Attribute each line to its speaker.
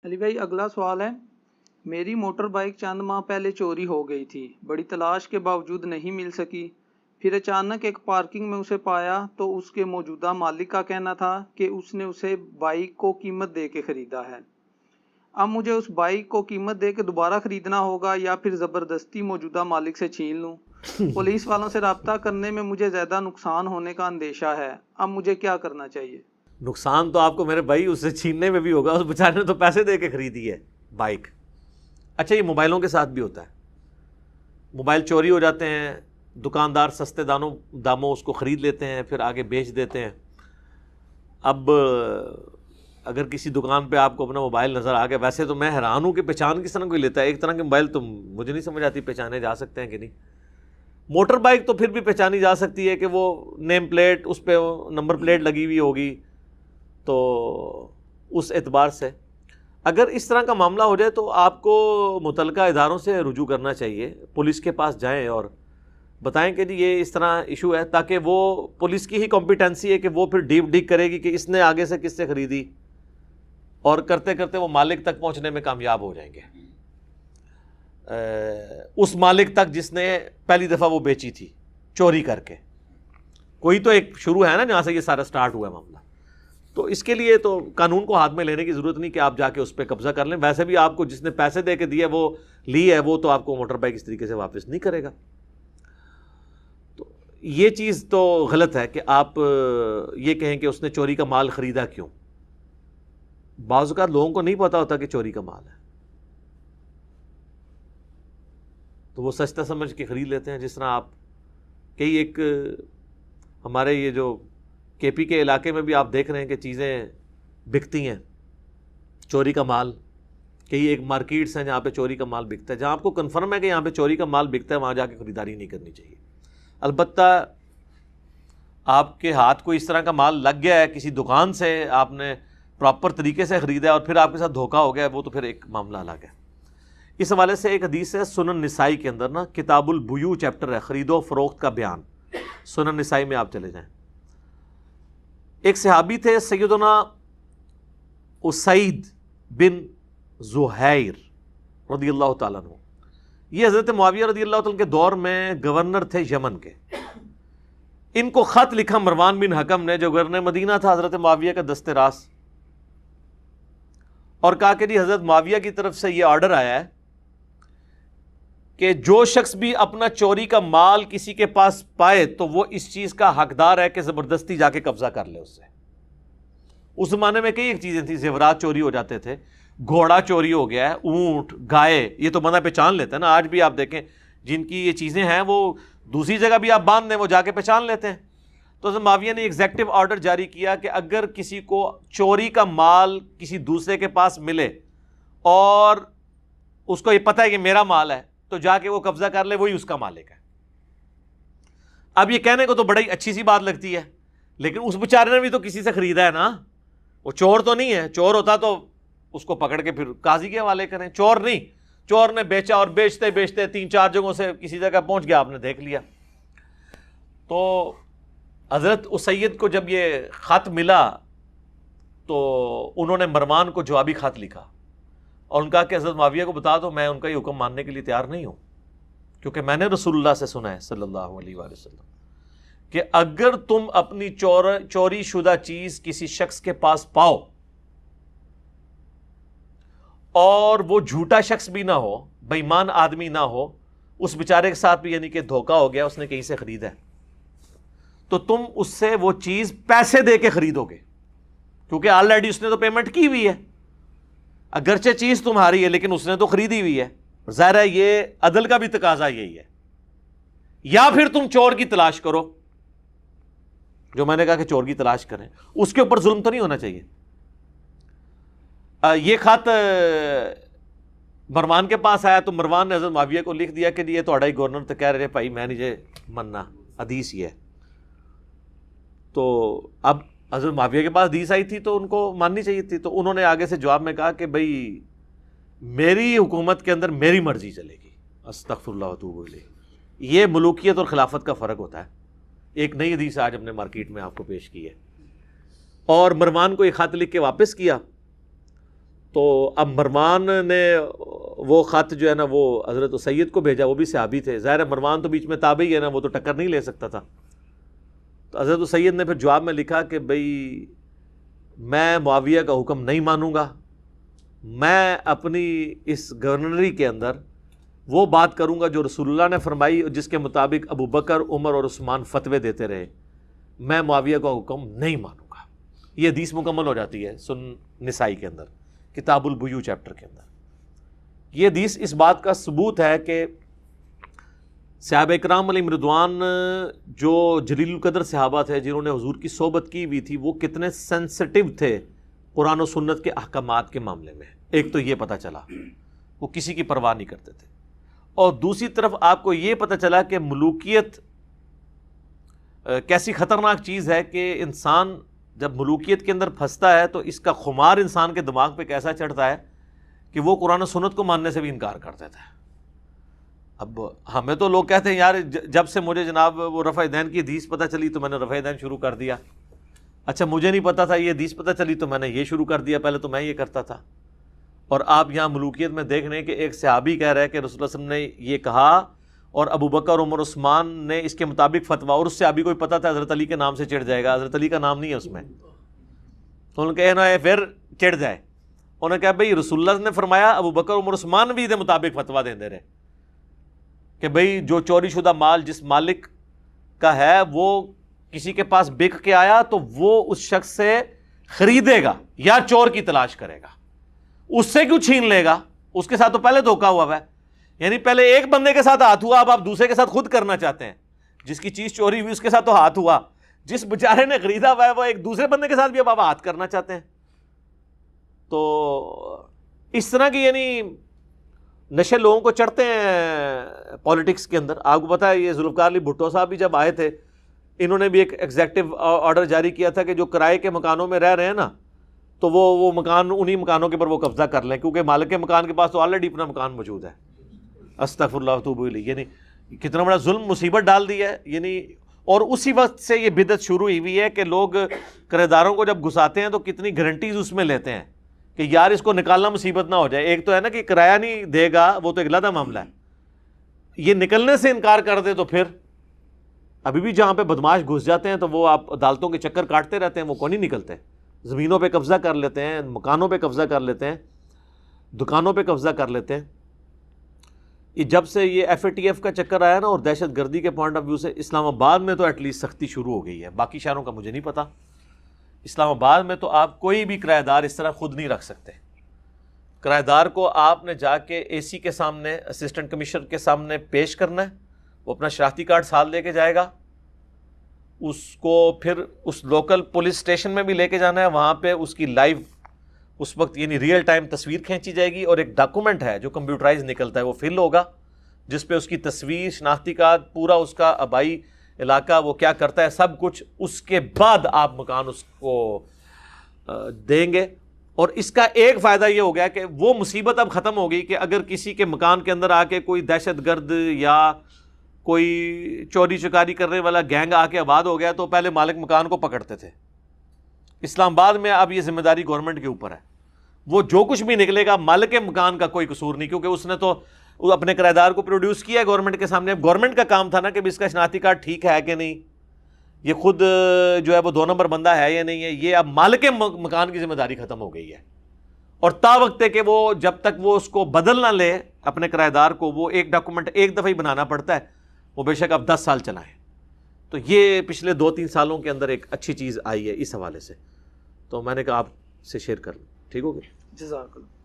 Speaker 1: علی بھائی اگلا سوال ہے، میری موٹر بائک چند ماہ پہلے چوری ہو گئی تھی، بڑی تلاش کے باوجود نہیں مل سکی۔ پھر اچانک ایک پارکنگ میں اسے پایا تو اس کے موجودہ مالک کا کہنا تھا کہ اس نے اسے بائک کو قیمت دے کے خریدا ہے۔ اب مجھے اس بائک کو قیمت دے کے دوبارہ خریدنا ہوگا یا پھر زبردستی موجودہ مالک سے چھین لوں؟ پولیس والوں سے رابطہ کرنے میں مجھے زیادہ نقصان ہونے کا اندیشہ ہے، اب مجھے کیا کرنا چاہیے؟
Speaker 2: نقصان تو آپ کو میرے بھائی اس سے چھیننے میں بھی ہوگا، اس بیچارے نے تو پیسے دے کے خریدی ہے بائک۔ اچھا، یہ موبائلوں کے ساتھ بھی ہوتا ہے، موبائل چوری ہو جاتے ہیں، دکاندار سستے داموں اس کو خرید لیتے ہیں، پھر آگے بیچ دیتے ہیں۔ اب اگر کسی دکان پہ آپ کو اپنا موبائل نظر آ گیا، ویسے تو میں حیران ہوں کہ پہچان کس طرح کوئی لیتا ہے، ایک طرح کے موبائل تو مجھے نہیں سمجھ آتی پہچانے جا سکتے ہیں کہ نہیں۔ موٹر بائک تو پھر بھی پہچانی جا سکتی ہے کہ وہ نیم پلیٹ، اس پہ نمبر پلیٹ لگی ہوئی ہوگی، تو اس اعتبار سے اگر اس طرح کا معاملہ ہو جائے تو آپ کو متعلقہ اداروں سے رجوع کرنا چاہیے، پولیس کے پاس جائیں اور بتائیں کہ جی یہ اس طرح ایشو ہے، تاکہ وہ پولیس کی ہی کمپیٹنسی ہے کہ وہ پھر ڈیپ ڈگ کرے گی کہ اس نے آگے سے کس سے خریدی، اور کرتے کرتے وہ مالک تک پہنچنے میں کامیاب ہو جائیں گے، اس مالک تک جس نے پہلی دفعہ وہ بیچی تھی چوری کر کے۔ کوئی تو ایک شروع ہے نا جہاں سے یہ سارا سٹارٹ ہوا ہے معاملہ، تو اس کے لیے تو قانون کو ہاتھ میں لینے کی ضرورت نہیں کہ آپ جا کے اس پہ قبضہ کر لیں۔ ویسے بھی آپ کو جس نے پیسے دے کے دیے وہ لی ہے، وہ تو آپ کو موٹر بائک اس طریقے سے واپس نہیں کرے گا۔ تو یہ چیز تو غلط ہے کہ آپ یہ کہیں کہ اس نے چوری کا مال خریدا کیوں۔ بعض اوقات لوگوں کو نہیں پتا ہوتا کہ چوری کا مال ہے، تو وہ سستا سمجھ کے خرید لیتے ہیں۔ جس طرح آپ کئی ایک ہمارے یہ جو کے پی کے علاقے میں بھی آپ دیکھ رہے ہیں کہ چیزیں بکتی ہیں، چوری کا مال، کئی ایک مارکیٹس ہیں جہاں پہ چوری کا مال بکتا ہے۔ جہاں آپ کو کنفرم ہے کہ یہاں پہ چوری کا مال بکتا ہے، وہاں جا کے خریداری نہیں کرنی چاہیے۔ البتہ آپ کے ہاتھ کو اس طرح کا مال لگ گیا ہے، کسی دکان سے آپ نے پراپر طریقے سے خریدا ہے اور پھر آپ کے ساتھ دھوکہ ہو گیا ہے، وہ تو پھر ایک معاملہ الگ ہے۔ اس حوالے سے ایک حدیث ہے سنن نسائی کے اندر نا، کتاب البیوع چیپٹر ہے، خرید و فروخت کا بیان، سنن نسائی میں آپ چلے جائیں۔ ایک صحابی تھے سیدنا اسید بن زہیر رضی اللہ تعالیٰ عنہ، یہ حضرت معاویہ رضی اللہ تعالیٰ کے دور میں گورنر تھے یمن کے۔ ان کو خط لکھا مروان بن حکم نے، جو گورنر مدینہ تھا حضرت معاویہ کا دست راست، اور کہا کہ جی حضرت معاویہ کی طرف سے یہ آرڈر آیا ہے کہ جو شخص بھی اپنا چوری کا مال کسی کے پاس پائے تو وہ اس چیز کا حقدار ہے کہ زبردستی جا کے قبضہ کر لے اس سے۔ اس زمانے میں کئی ایک چیزیں تھیں، زیورات چوری ہو جاتے تھے، گھوڑا چوری ہو گیا ہے، اونٹ، گائے، یہ تو بندہ پہچان لیتا ہے نا۔ آج بھی آپ دیکھیں جن کی یہ چیزیں ہیں وہ دوسری جگہ بھی آپ باندھ دیں وہ جا کے پہچان لیتے ہیں۔ تو حضرت معاویہ نے ایگزیکٹو آرڈر جاری کیا کہ اگر کسی کو چوری کا مال کسی دوسرے کے پاس ملے اور اس کو یہ پتہ ہے کہ میرا مال ہے، تو جا کے وہ قبضہ کر لے، وہی اس کا مالک ہے۔ اب یہ کہنے کو تو بڑی اچھی سی بات لگتی ہے، لیکن اس بیچارے نے بھی تو کسی سے خریدا ہے نا، وہ چور تو نہیں ہے۔ چور ہوتا تو اس کو پکڑ کے پھر قاضی کے حوالے کریں، چور نہیں، چور نے بیچا اور بیچتے بیچتے 3-4 جگہوں سے کسی جگہ پہنچ گیا، آپ نے دیکھ لیا۔ تو حضرت اسید کو جب یہ خط ملا تو انہوں نے مروان کو جوابی خط لکھا اور ان کا کہ حضرت معاویہ کو بتا دو میں ان کا یہ حکم ماننے کے لیے تیار نہیں ہوں، کیونکہ میں نے رسول اللہ سے سنا ہے صلی اللہ علیہ وآلہ وسلم کہ اگر تم اپنی چوری شدہ چیز کسی شخص کے پاس پاؤ اور وہ جھوٹا شخص بھی نہ ہو، بے ایمان آدمی نہ ہو، اس بیچارے کے ساتھ بھی یعنی کہ دھوکہ ہو گیا، اس نے کہیں سے خریدا ہے، تو تم اس سے وہ چیز پیسے دے کے خریدو گے، کیونکہ آلریڈی اس نے تو پیمنٹ کی ہوئی ہے، اگرچہ چیز تمہاری ہے لیکن اس نے تو خریدی ہوئی ہے۔ ظاہر ہے یہ عدل کا بھی تقاضا یہی ہے۔ یا پھر تم چور کی تلاش کرو، جو میں نے کہا کہ چور کی تلاش کریں، اس کے اوپر ظلم تو نہیں ہونا چاہیے۔ یہ خط مروان کے پاس آیا تو مروان نے حضرت معاویہ کو لکھ دیا کہ یہ تو ہی گورنر تو کہہ رہے بھائی میں نہیں مننا، حدیث یہ ہے۔ تو اب حضرت معاویہ کے پاس حدیث آئی تھی تو ان کو ماننی چاہیے تھی، تو انہوں نے آگے سے جواب میں کہا کہ بھائی میری حکومت کے اندر میری مرضی چلے گی، استغفر اللہ واتوب الیہ۔ یہ ملوکیت اور خلافت کا فرق ہوتا ہے۔ ایک نئی حدیث آج ہم نے مارکیٹ میں آپ کو پیش کی ہے۔ اور مروان کو ایک خط لکھ کے واپس کیا تو اب مروان نے وہ خط جو ہے نا وہ حضرت سید کو بھیجا، وہ بھی صحابی تھے، ظاہر ہے مروان تو بیچ میں تابعی ہے نا، وہ تو ٹکر نہیں لے سکتا تھا. تو حضرت سید نے پھر جواب میں لکھا کہ بھئی میں معاویہ کا حکم نہیں مانوں گا، میں اپنی اس گورنری کے اندر وہ بات کروں گا جو رسول اللہ نے فرمائی، جس کے مطابق ابو بکر، عمر اور عثمان فتوے دیتے رہے، میں معاویہ کا حکم نہیں مانوں گا. یہ حدیث مکمل ہو جاتی ہے سن نسائی کے اندر، کتاب البیوع چیپٹر کے اندر. یہ حدیث اس بات کا ثبوت ہے کہ صحابہ اکرام علیہم رضوان جو جلیل القدر صحابہ تھے، جنہوں نے حضور کی صحبت کی ہوئی تھی، وہ کتنے سینسٹیو تھے قرآن و سنت کے احکامات کے معاملے میں. ایک تو یہ پتہ چلا وہ کسی کی پرواہ نہیں کرتے تھے، اور دوسری طرف آپ کو یہ پتہ چلا کہ ملوکیت کیسی خطرناک چیز ہے کہ انسان جب ملوکیت کے اندر پھنستا ہے تو اس کا خمار انسان کے دماغ پہ کیسا چڑھتا ہے کہ وہ قرآن و سنت کو ماننے سے بھی انکار کر دیتا ہے. اب ہمیں تو لوگ کہتے ہیں یار جب سے مجھے جناب وہ رفع دین کی حدیث پتہ چلی تو میں نے رفع دین شروع کر دیا. اچھا مجھے نہیں پتا تھا یہ حدیث پتہ چلی تو میں نے یہ شروع کر دیا، پہلے تو میں یہ کرتا تھا. اور آپ یہاں ملوکیت میں دیکھ رہے ہیں کہ ایک صحابی کہہ رہا ہے کہ رسول اللہ صلی اللہ علیہ وسلم نے یہ کہا اور ابو بکر، عمر، عثمان نے اس کے مطابق فتویٰ، اور اس صحابی کو بھی پتا تھا حضرت علی کے نام سے چڑھ جائے گا، حضرت علی کا نام نہیں ہے اس میں. تو انہوں نے کہا نا پھر چڑھ جائے. انہوں نے کہا بھئی رسول اللہ نے فرمایا، ابو بکر، عمر، عثمان بھی دے مطابق فتویٰ دے دے رہے کہ بھئی جو چوری شدہ مال جس مالک کا ہے وہ کسی کے پاس بک کے آیا تو وہ اس شخص سے خریدے گا یا چور کی تلاش کرے گا. اس سے کیوں چھین لے گا؟ اس کے ساتھ تو پہلے دھوکا ہوا ہے. یعنی پہلے ایک بندے کے ساتھ ہاتھ ہوا، اب آپ دوسرے کے ساتھ خود کرنا چاہتے ہیں. جس کی چیز چوری ہوئی اس کے ساتھ تو ہاتھ ہوا، جس بیچارے نے خریدا ہوا ہے وہ ایک دوسرے بندے کے ساتھ بھی اب آپ ہاتھ کرنا چاہتے ہیں. تو اس طرح کی یعنی نشے لوگوں کو چڑھتے ہیں پالیٹکس کے اندر. آپ کو پتا ہے یہ ذوالفقار علی بھٹو صاحب بھی جب آئے تھے، انہوں نے بھی ایک ایگزیکٹو آرڈر جاری کیا تھا کہ جو کرائے کے مکانوں میں رہ رہے ہیں نا، تو وہ مکان انہی مکانوں کے اوپر وہ قبضہ کر لیں، کیونکہ مالک کے مکان کے پاس تو آلریڈی اپنا مکان موجود ہے. استغفر اللہ واتوب الیہ. یعنی کتنا بڑا ظلم مصیبت ڈال دی ہے. یعنی اور اسی وقت سے یہ بدعت شروع ہوئی ہے کہ لوگ کرایہ داروں کو جب گھساتے ہیں تو کتنی گارنٹیز اس میں لیتے ہیں کہ یار اس کو نکالنا مصیبت نہ ہو جائے. ایک تو ہے نا کہ کرایہ نہیں دے گا، وہ تو ایک علیحدہ معاملہ ہے. یہ نکلنے سے انکار کر دے تو پھر ابھی بھی جہاں پہ بدماش گھس جاتے ہیں تو وہ آپ عدالتوں کے چکر کاٹتے رہتے ہیں، وہ کون نہیں نکلتے. زمینوں پہ قبضہ کر لیتے ہیں، مکانوں پہ قبضہ کر لیتے ہیں، دکانوں پہ قبضہ کر لیتے ہیں. یہ جب سے یہ ایف اے ٹی ایف کا چکر آیا نا اور دہشت گردی کے پوائنٹ آف ویو سے، اسلام آباد میں تو ایٹ لیسٹ سختی شروع ہو گئی ہے. باقی شہروں کا مجھے نہیں پتا. اسلام آباد میں تو آپ کوئی بھی کرایہ دار اس طرح خود نہیں رکھ سکتے. کرایہ دار کو آپ نے جا کے اے سی کے سامنے، اسسٹنٹ کمشنر کے سامنے پیش کرنا ہے. وہ اپنا شناختی کارڈ ساتھ لے کے جائے گا. اس کو پھر اس لوکل پولیس اسٹیشن میں بھی لے کے جانا ہے. وہاں پہ اس کی لائیو اس وقت یعنی ریئل ٹائم تصویر کھینچی جائے گی اور ایک ڈاکومنٹ ہے جو کمپیوٹرائز نکلتا ہے، وہ فل ہوگا جس پہ اس کی تصویر، شناختی کارڈ، پورا اس کا آبائی علاقہ، وہ کیا کرتا ہے، سب کچھ. اس کے بعد آپ مکان اس کو دیں گے. اور اس کا ایک فائدہ یہ ہو گیا کہ وہ مصیبت اب ختم ہو گئی کہ اگر کسی کے مکان کے اندر آ کے کوئی دہشت گرد یا کوئی چوری چکاری کرنے والا گینگ آ کے آباد ہو گیا تو پہلے مالک مکان کو پکڑتے تھے. اسلام آباد میں اب یہ ذمہ داری گورنمنٹ کے اوپر ہے. وہ جو کچھ بھی نکلے گا مالک مکان کا کوئی قصور نہیں، کیونکہ اس نے تو اپنے کرایہ دار کو پروڈیوس کیا ہے گورنمنٹ کے سامنے. اب گورنمنٹ کا کام تھا نا کہ اس کا شناختی کارڈ ٹھیک ہے کہ نہیں، یہ خود جو ہے وہ 2 نمبر بندہ ہے یا نہیں ہے. یہ اب مالک مکان کی ذمہ داری ختم ہو گئی ہے. اور تا وقت ہے کہ وہ جب تک وہ اس کو بدل نہ لے اپنے کرایہ دار کو، وہ ایک ڈاکومنٹ ایک دفعہ ہی بنانا پڑتا ہے، وہ بے شک اب 10 سال چلائیں. تو یہ پچھلے 2-3 سالوں کے اندر ایک اچھی چیز آئی ہے اس حوالے سے، تو میں نے کہا آپ سے شیئر کر لوں. ٹھیک ہو گیا؟
Speaker 1: جزاک اللہ.